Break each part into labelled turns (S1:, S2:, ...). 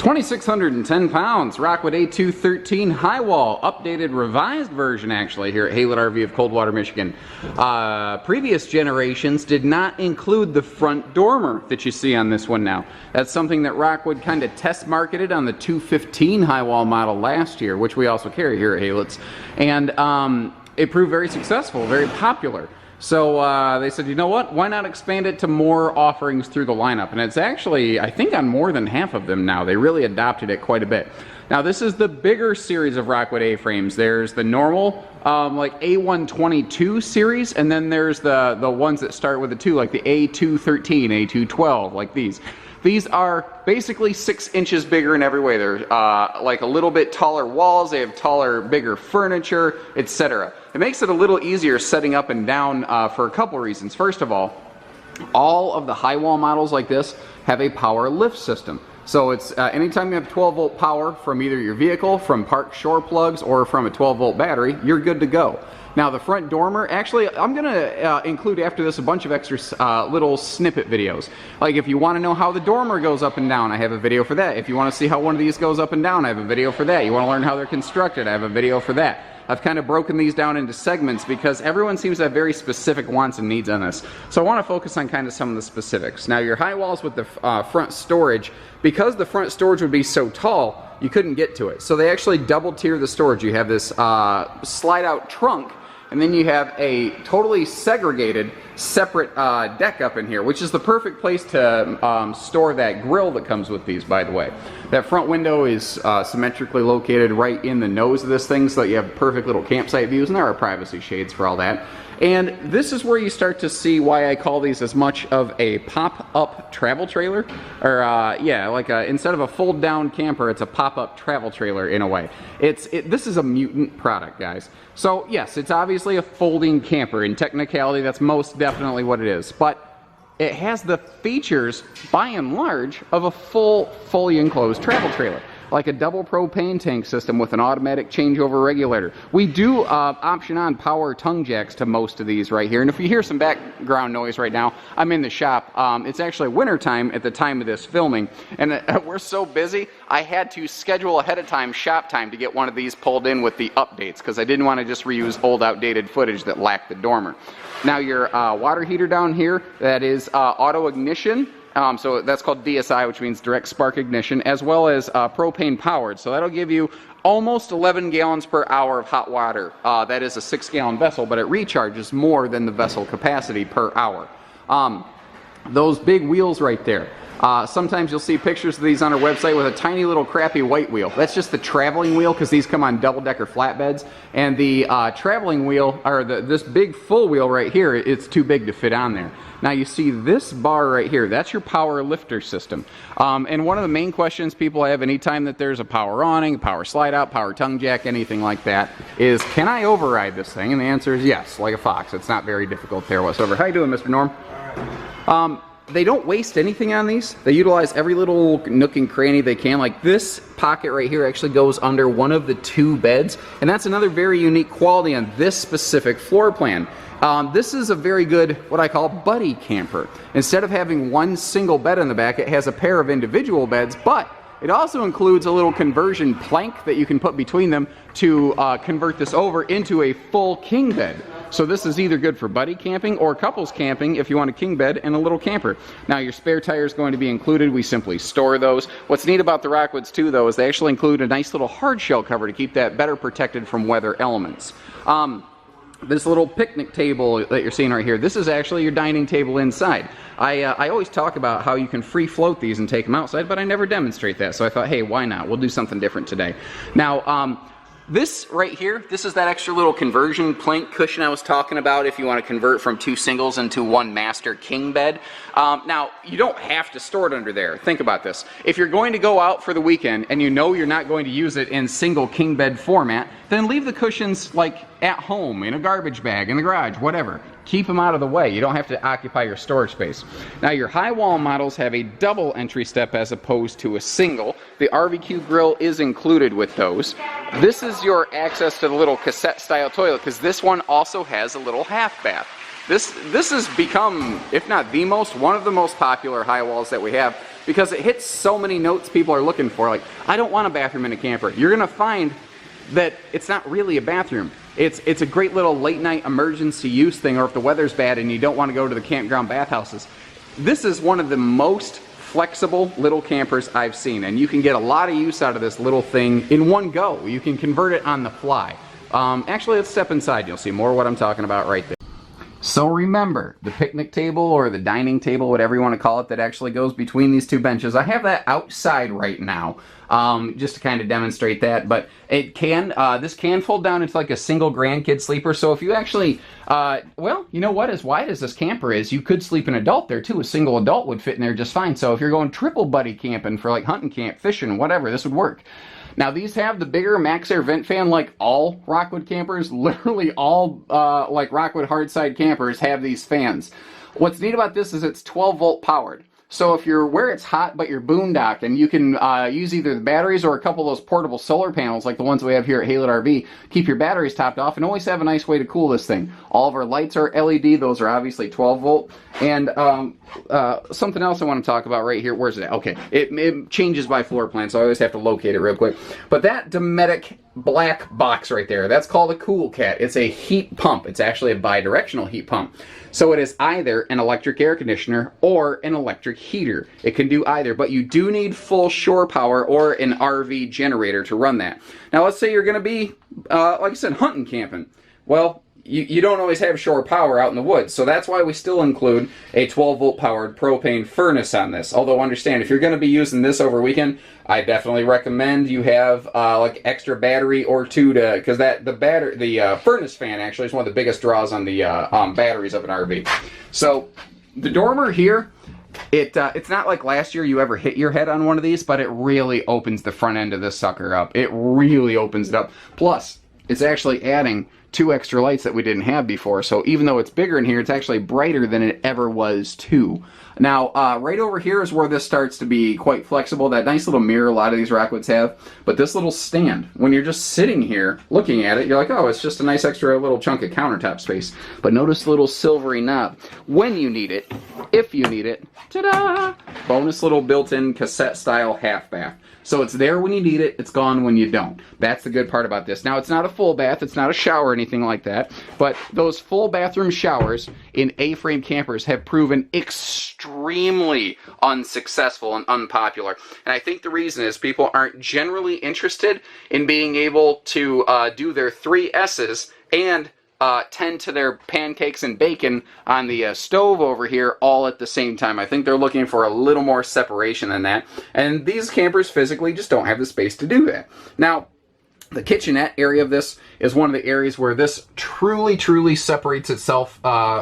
S1: 2,610 pounds, Rockwood A213 Highwall, updated, revised version actually here at Haylett RV of Coldwater, Michigan. Previous generations did not include the front dormer that you see on this one now. That's something that Rockwood kind of test marketed on the 215 Highwall model last year, which we also carry here at Haylett's. And it proved very successful, very popular. So they said, you know what, why not expand it to more offerings through the lineup? And it's actually, I think, on more than half of them now. They really adopted it quite a bit. Now this is the bigger series of Rockwood A-frames. There's the normal, like A122 series, and then there's the ones that start with a 2, like the A213, A212, like these. These are basically 6 inches bigger in every way. They're like a little bit taller walls, they have taller, bigger furniture, etc. It makes it a little easier setting up and down for a couple reasons. First of all of the Highwall models like this have a power lift system. So it's anytime you have 12 volt power from either your vehicle, from park shore plugs, or from a 12 volt battery, you're good to go. Now the front dormer, actually I'm going to include after this a bunch of extra little snippet videos. Like if you want to know how the dormer goes up and down, I have a video for that. If you want to see how one of these goes up and down, I have a video for that. You want to learn how they're constructed, I have a video for that. I've kind of broken these down into segments because everyone seems to have very specific wants and needs on this. So I want to focus on kind of some of the specifics. Now your high walls with the front storage, because the front storage would be so tall, you couldn't get to it. So they actually double tier the storage. You have this slide out trunk, and then you have a totally segregated, separate deck up in here, which is the perfect place to store that grill that comes with these, by the way. That front window is symmetrically located right in the nose of this thing, so that you have perfect little campsite views, and there are privacy shades for all that. And this is where you start to see why I call these as much of a pop-up travel trailer. Or, yeah, like instead of a fold-down camper, it's a pop-up travel trailer in a way. This is a mutant product, guys. So, yes, it's obviously a folding camper. In technicality, that's most definitely what it is. But it has the features, by and large, of a fully enclosed travel trailer. Like a double propane tank system with an automatic changeover regulator. We do option on power tongue jacks to most of these right here. And if you hear some background noise right now, I'm in the shop. It's actually winter time at the time of this filming. And we're so busy, I had to schedule ahead of time shop time to get one of these pulled in with the updates, because I didn't want to just reuse old outdated footage that lacked the dormer. Now your water heater down here, that is auto ignition. So that's called DSI, which means direct spark ignition, as well as propane powered. So that'll give you almost 11 gallons per hour of hot water. That is a 6-gallon vessel, but it recharges more than the vessel capacity per hour. Those big wheels right there. Sometimes you'll see pictures of these on our website with a tiny little crappy white wheel. That's just the traveling wheel, because these come on double-decker flatbeds. And the traveling wheel, or this big full wheel right here, it's too big to fit on there. Now you see this bar right here, that's your power lifter system. And one of the main questions people have anytime that there's a power awning, power slide out, power tongue jack, anything like that, is can I override this thing? And the answer is yes, like a fox. It's not very difficult there whatsoever. How you doing, Mr. Norm? They don't waste anything on these. They utilize every little nook and cranny they can. Like this pocket right here actually goes under one of the 2 beds, and that's another very unique quality on this specific floor plan. This is a very good, what I call, buddy camper. Instead of having one single bed in the back, it has a pair of individual beds, but it also includes a little conversion plank that you can put between them to convert this over into a full king bed. So this is either good for buddy camping or couples camping if you want a king bed and a little camper. Now your spare tire is going to be included. We simply store those. What's neat about the Rockwoods too, though, is they actually include a nice little hard shell cover to keep that better protected from weather elements. This little picnic table that you're seeing right here, this is actually your dining table inside. I always talk about how you can free float these and take them outside, but I never demonstrate that. So I thought, hey, why not? We'll do something different today. Now, this right here, this is that extra little conversion plank cushion I was talking about if you want to convert from 2 singles into 1 master king bed. Now, you don't have to store it under there. Think about this. If you're going to go out for the weekend and you know you're not going to use it in single king bed format, then leave the cushions like at home, in a garbage bag, in the garage, whatever. Keep them out of the way. You don't have to occupy your storage space. Now your high wall models have a double entry step as opposed to a single. The RVQ grill is included with those. This is your access to the little cassette style toilet, because this one also has a little half bath. This has become, if not the most, one of the most popular high walls that we have, because it hits so many notes people are looking for. Like, I don't want a bathroom in a camper. You're going to find that it's not really a bathroom. It's a great little late night emergency use thing, or if the weather's bad and you don't want to go to the campground bathhouses. This is one of the most flexible little campers I've seen, and you can get a lot of use out of this little thing in one go. You can convert it on the fly. Actually, let's step inside. You'll see more of what I'm talking about right there. So remember, the picnic table or the dining table, whatever you want to call it, that actually goes between these two benches. I have that outside right now, just to kind of demonstrate that. But it can, this can fold down into like a single grandkid sleeper. So if you actually, well, you know what? As wide as this camper is, you could sleep an adult there too. A single adult would fit in there just fine. So if you're going triple buddy camping for like hunting camp, fishing, whatever, this would work. Now these have the bigger max air vent fan like all Rockwood campers. Literally all like Rockwood Hardside campers have these fans. What's neat about this is it's 12 volt powered. So if you're where it's hot but you're boondocking, you can use either the batteries or a couple of those portable solar panels like the ones we have here at Haylett RV. Keep your batteries topped off and always have a nice way to cool this thing. All of our lights are LED. Those are obviously 12 volt. And something else I want to talk about right here. Where's it at? Okay. It changes by floor plan, so I always have to locate it real quick. But that Dometic black box right there, that's called a Cool Cat. It's a heat pump. It's actually a bidirectional heat pump. So it is either an electric air conditioner or an electric heater. It can do either, but you do need full shore power or an RV generator to run that. Now let's say you're going to be, like I said, hunting camping. Well, you don't always have shore power out in the woods, so that's why we still include a 12 volt powered propane furnace on this. Although understand, if you're going to be using this over weekend, I definitely recommend you have like extra battery or two to, because the furnace fan actually is one of the biggest draws on the batteries of an RV. So the dormer here, it's not like last year you ever hit your head on one of these, but it really opens the front end of this sucker up. It really opens it up. Plus, it's actually adding 2 extra lights that we didn't have before. So even though it's bigger in here, it's actually brighter than it ever was too. Now, right over here is where this starts to be quite flexible. That nice little mirror a lot of these Rockwoods have. But this little stand, when you're just sitting here looking at it, you're like, oh, it's just a nice extra little chunk of countertop space. But notice the little silvery knob. When you need it, if you need it, ta-da! Bonus little built-in cassette-style half bath. So it's there when you need it, it's gone when you don't. That's the good part about this. Now, it's not a full bath, it's not a shower or anything like that, but those full bathroom showers in A-frame campers have proven extremely unsuccessful and unpopular. And I think the reason is people aren't generally interested in being able to do their 3 S's and tend to their pancakes and bacon on the stove over here all at the same time. I think they're looking for a little more separation than that. And these campers physically just don't have the space to do that. Now, the kitchenette area of this is one of the areas where this truly separates itself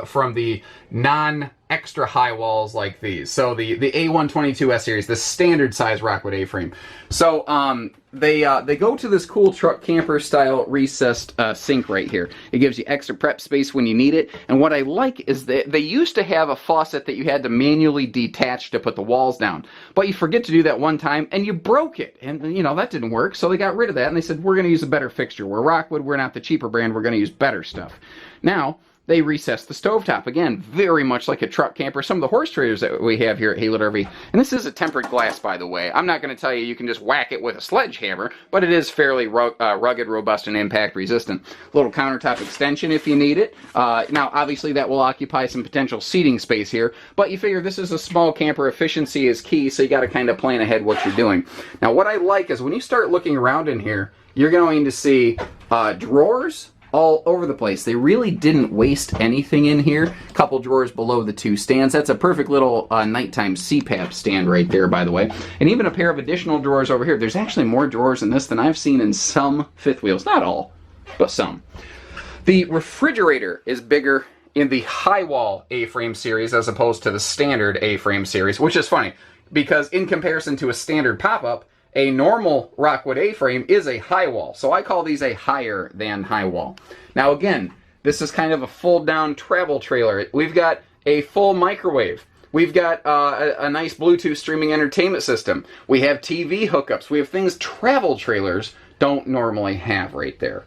S1: from the non-extra high walls like these. So the A213HW series, the standard size Rockwood A-frame. So they go to this cool truck camper style recessed sink right here. It gives you extra prep space when you need it. And what I like is that they used to have a faucet that you had to manually detach to put the walls down. But you forget to do that one time and you broke it. And you know, that didn't work. So they got rid of that and they said, we're going to use a better fixture. We're Rockwood, we're not the cheaper brand, we're going to use better stuff. Now, they recessed the stovetop. Again, very much like a truck camper. Some of the horse trailers that we have here at Haylett RV. And this is a tempered glass, by the way. I'm not going to tell you can just whack it with a sledgehammer, but it is fairly rugged, robust, and impact resistant. Little countertop extension if you need it. Now, obviously, that will occupy some potential seating space here, but you figure this is a small camper. Efficiency is key, so you got to kind of plan ahead what you're doing. Now, what I like is when you start looking around in here, you're going to see drawers all over the place. They really didn't waste anything in here. A couple drawers below the 2 stands. That's a perfect little nighttime CPAP stand right there, by the way. And even a pair of additional drawers over here. There's actually more drawers in this than I've seen in some fifth wheels. Not all, but some. The refrigerator is bigger in the Highwall A-frame series as opposed to the standard A-frame series, which is funny because in comparison to a standard Popup, a normal Rockwood A-frame is a Highwall. So I call these a higher than Highwall. Now again, this is kind of a fold-down travel trailer. We've got a full microwave. We've got a nice Bluetooth streaming entertainment system. We have TV hookups. We have things travel trailers don't normally have right there.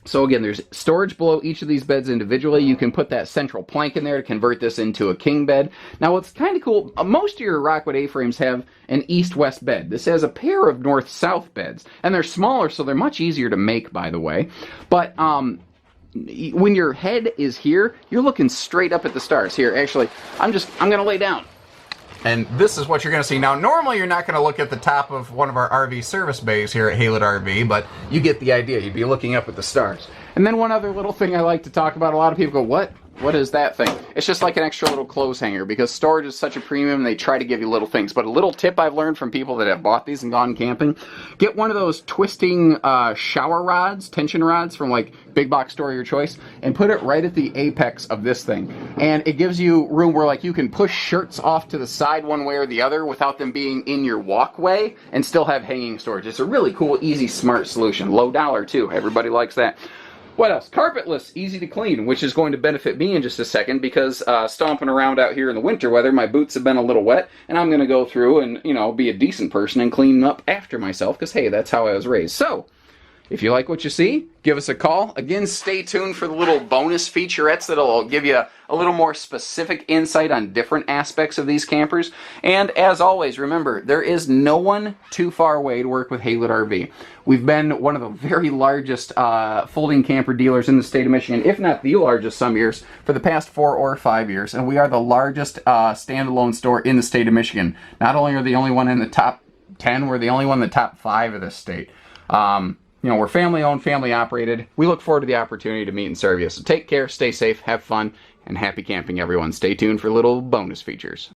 S1: So again, there's storage below each of these beds individually. You can put that central plank in there to convert this into a king bed. Now what's kind of cool, most of your Rockwood A-frames have an east-west bed. This has a pair of north-south beds, and they're smaller, so they're much easier to make, by the way. But when your head is here, you're looking straight up at the stars. Here, actually, I'm gonna lay down. And this is what you're going to see. Now, normally you're not going to look at the top of one of our RV service bays here at Haylett RV, but you get the idea. You'd be looking up at the stars. And then one other little thing I like to talk about, a lot of people go, what? What is that thing? It's just like an extra little clothes hanger, because storage is such a premium, they try to give you little things. But a little tip I've learned from people that have bought these and gone camping, get one of those twisting shower rods, tension rods from like big box store of your choice, and put it right at the apex of this thing. And it gives you room where like you can push shirts off to the side one way or the other without them being in your walkway and still have hanging storage. It's a really cool, easy, smart solution. Low dollar too. Everybody likes that. What else? Carpetless, easy to clean, which is going to benefit me in just a second, because stomping around out here in the winter weather, my boots have been a little wet, and I'm going to go through and, you know, be a decent person and clean up after myself, because, hey, that's how I was raised. So, if you like what you see, give us a call. Again, stay tuned for the little bonus featurettes that'll give you a little more specific insight on different aspects of these campers. And as always, remember, there is no one too far away to work with Haylett RV. We've been one of the very largest folding camper dealers in the state of Michigan, if not the largest some years, for the past 4 or 5 years. And we are the largest standalone store in the state of Michigan. Not only are the only one in the top 10, we're the only one in the top 5 of this state. You know, we're family owned, family operated. We look forward to the opportunity to meet and serve you. So take care, stay safe, have fun, and happy camping, everyone. Stay tuned for little bonus features.